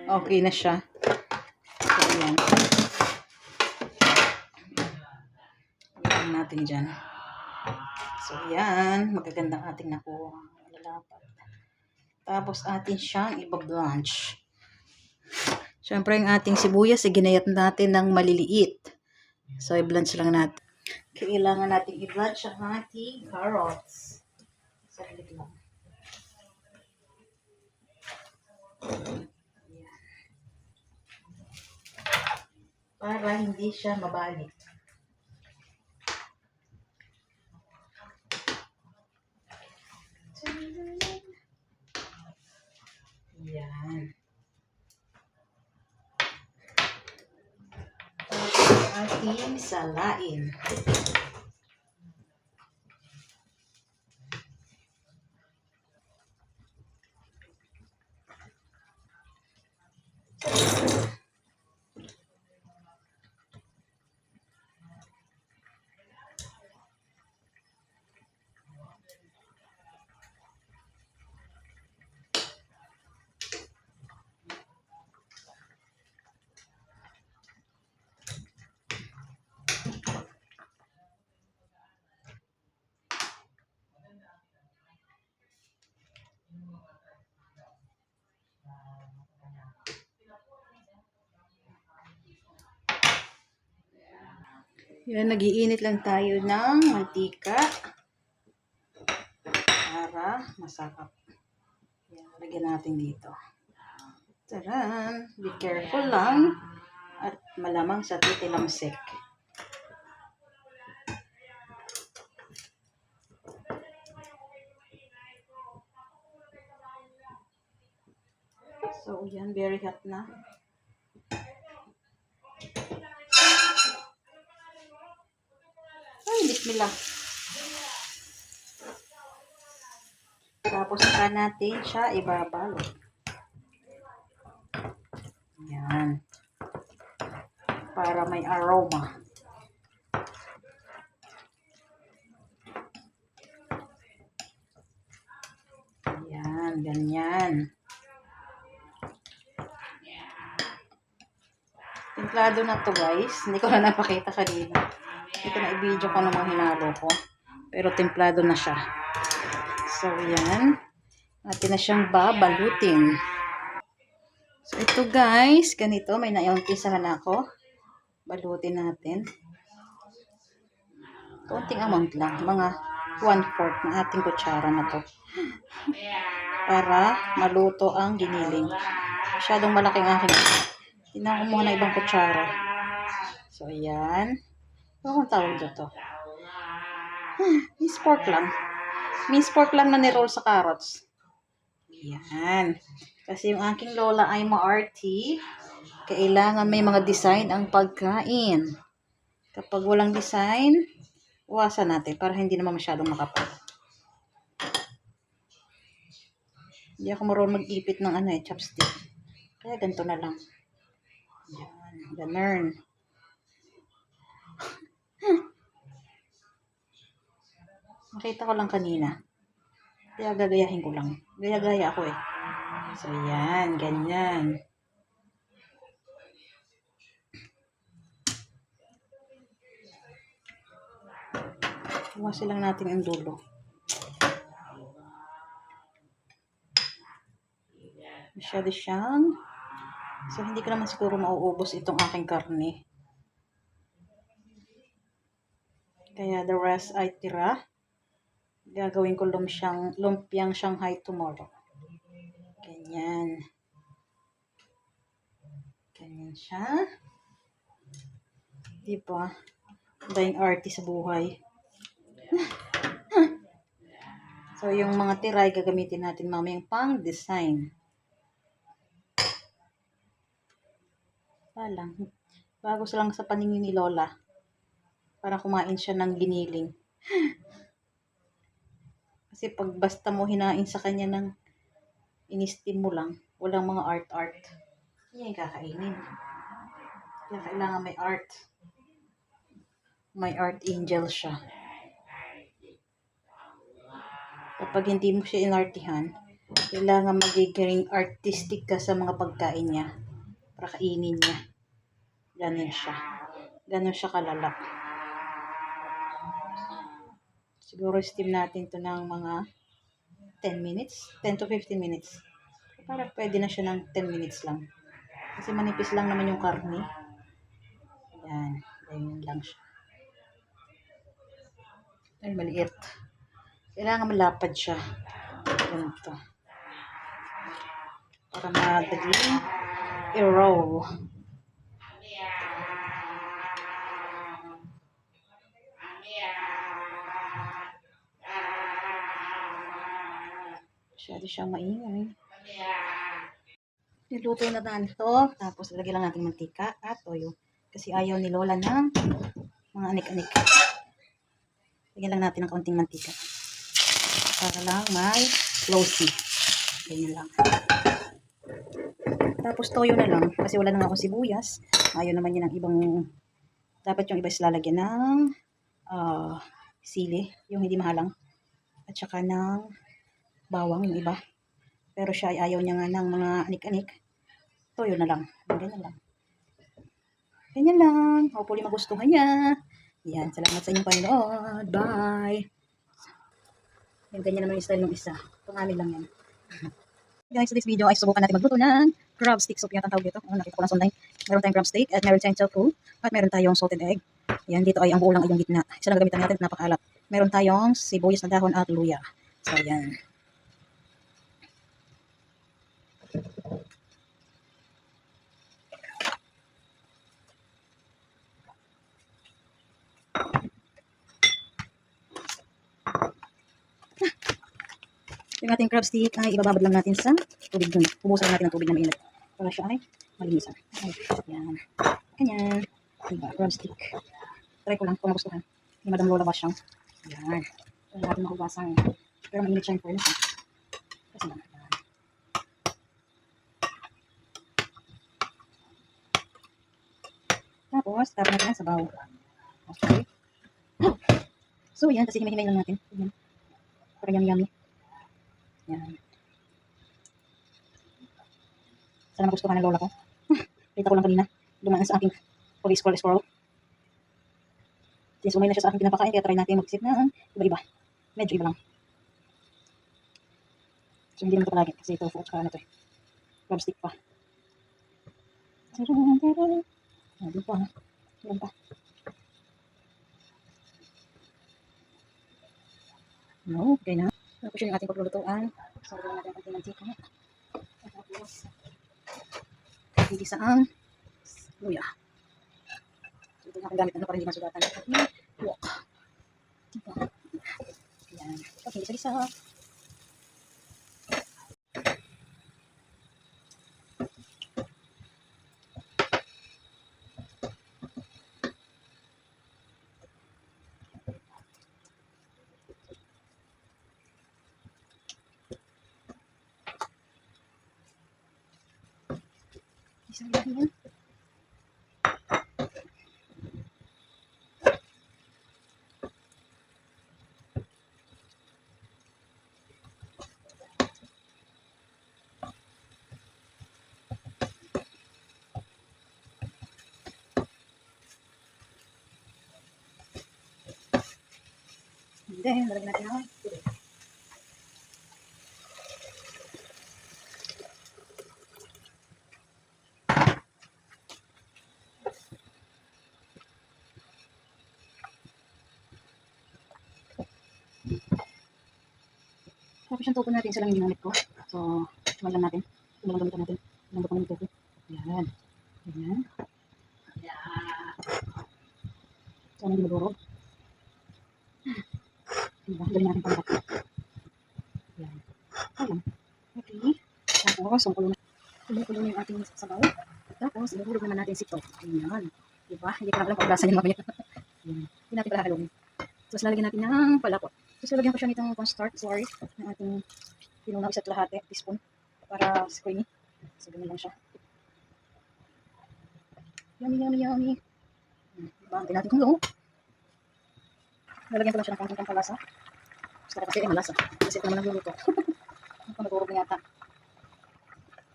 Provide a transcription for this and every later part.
Okay na siya. So, ayan. Ayan natin dyan. So, ayan. Magagandang ating nakuha. Lalapat. Tapos, atin siyang iba-blanch. Siyempre, ang ating sibuyas, ginayat natin ng maliliit. So, i-blanch lang natin. Kailangan natin i-blanch ang ating carrots. Saglit lang. Para hindi siya mabalik. Yan. Ating salain. Yan, nagiinit lang tayo ng mantika para masarap. Yan, lagyan natin dito. Taran! Be careful lang at malamang sa titilamsik. So, yan, very hot na. Ay, bismillah. Tapos saka natin siya ibabalot. Yan. Para may aroma. Yan, ganyan. Templado na to guys. Hindi ko na napakita kanina. Ito na i-video ko naman hinalo ko. Pero templado na siya. So, yan. Atin na siyang babalutin. So, ito guys. Ganito. May naiumpisahan ako. Balutin natin. Konting amount lang. Mga 1/4 ng ating kutsara na to. Para maluto ang giniling. Masyadong malaking aking. Tingnan ko muna ibang kutsara. So, ayan. Ano kung tawag dito? Minced pork lang. Minced pork lang na niroll sa carrots. Ayan. Kasi yung aking lola ay ma-arty. Kailangan may mga design ang pagkain. Kapag walang design, iwasan natin para hindi naman masyadong makapal. Hindi ako marunong mag-ipit ng chopstick. Kaya ganito na lang. Ayan. Ganun. Nakita ko lang kanina. Kaya gagayahin ko lang. Gaya-gaya ako eh. So, yan. Ganyan. Iwasin lang natin ang dulo. Masyado siyang. So, hindi ko naman siguro mauubos itong aking karne. Kaya the rest ay tira. Gagawin ko lumpiang Shanghai tomorrow. Ganyan. Ganyan siya. Diba? Dahing arty sa buhay. So, yung mga tira ay gagamitin natin mamayang pang design. Lang. Bago lang sa paningin ni Lola. Para kumain siya ng giniling. Kasi pag basta mo hinain sa kanya ng in-steam mo lang, walang mga art-art, hindi yan kakainin. Kaya kailangan may art. May art angel siya. Kapag hindi mo siya inartihan, Kailangan magiging artistic ka sa mga pagkain niya para kainin niya. Ganun siya. Ganun siya kalala. Siguro steam natin to ng mga 10 minutes, 10 to 15 minutes. Para pwede na siya ng 10 minutes lang. Kasi manipis lang naman yung karne. Yan. Ganyan lang siya. Ay, maliit. Kailangan malapad siya. Ganito. Para madaling i-roll. Masyado siyang maingay. Niluto na natin ito. Tapos ilagay lang natin mantika at toyo. Kasi ayaw ni Lola ng mga anik-anik. Lagyan lang natin ng kaunting mantika. Para lang may low-see. Ganyan lang. Tapos toyo na lang. Kasi wala na nga akong sibuyas. Ayaw naman yan ng ibang... Dapat yung iba is lalagyan ng sili. Yung hindi mahalang. At saka ng bawang yung iba. Pero siya ay ayaw niya nga ng mga anik-anik. Toyo na lang. Ganyan lang. Ganyan lang. Hopefully magustuhan niya. Yan. Salamat sa inyong panonood. Bye! Yung ganyan naman yung style ng isa. Pangamin lang yan. Guys, sa this video ay subukan natin magluto ng crab stick soup. Yan ang tawag dito. Nakita ko lang sa online. Meron tayong crab stick at meron tayong tofu at meron tayong salted egg. Yan, dito ay ang buo lang ay yung gitna. Isa lang gamitan natin at napakalat. Meron tayong sibuyas na dahon at luya. So, yan. Yung ating crab stick ay ibababad lang natin sa tubig dun. Pubusan natin ng tubig na mainit. Para siya ay malinisan. Ay, yan. Ganyan. Diba, crab stick. Try ko lang kung magustuhan. Ni Madam Lola Basyang. Yan. So, natin mahugasan. Pero mainit siya yung furnace. Kasi lang. Yan. Tapos, tapos natin ang sabaw. Okay. So, yan. Kasi himay-himay lang natin. Yan. Para yummy-yummy. Yan. Sana magustuhan ng lola ko. Kita ko lang kanina. Dumaan sa aking scroll. Since umay na siya sa aking pinapakain, kaya try natin mag-isip na iba-iba. Medyo iba lang. So, hindi naman ito palagi. Kasi tofu at saka ano ito eh. Crab stick pa. Ayun pa. Ayun pa. No, okay na. Tapos yung ating paglulutuan. So, gawin natin ang konting mantika. Tapos, igisa ang luya. So, ito yung aking gamit na para hindi masugatan. Walk. Diba? Ayan. Okay, isa-isa. Isa-isa yan. And then, lalagyan natin ang tubig. Tapos yung tofu natin, isa lang yung ginamit ko. So, tumal lang natin. Tumal lang gamitan natin. Tumal lang yung tofu. Yan. Yan. Sana hindi madurog. Diba? Galing natin pang baka. Yan. Ayan. Okay. Tapos, kumukulo na yung ating sabaw. Tapos, ihulog naman natin si tofu. Ayan. Diba? Hindi ko na alam kung lasa niya mamaya. Yan. Hindi natin pala halongin. Tapos, lalagyan natin ng palakot. Tapos, lalagyan ko siya nitong cornstarch. Sorry. Ng ating pinunaw isa't lahati. Teaspoon. Para creamy. So, ganyan lang siya. Yummy, yummy, yummy. Diba? Hintay natin kung low. Lalagyan ko lang siya ng konting pampalasa. Gusto ko kasi malasa. Kasi ito naman nagluluto. Ito, naturog na yata.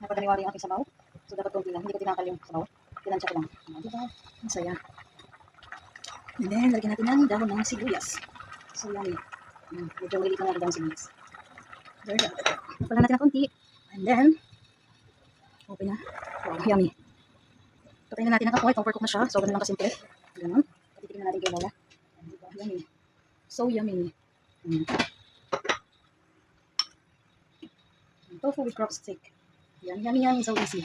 Napadaniwari yung aking sabaw. So, dapat konti lang. Hindi ko tinakal yung sabaw. Tinansya ko lang. Diba? Ang saya. And then, lagyan natin ng dahon ng sibuyas. So, yummy. Medyo maliit lang natin dahon sibuyas. There you go. Pala natin ng konti. And then, okay na. Wow, yummy. Patayin na natin ang kapoy. Overcook na siya. So, ganun lang kasimple. Ganun. Patitignan na natin kay Lola. Diba? Yummy. So yummy. Tofu with crop stick. Yummy, yummy, yummy. So easy.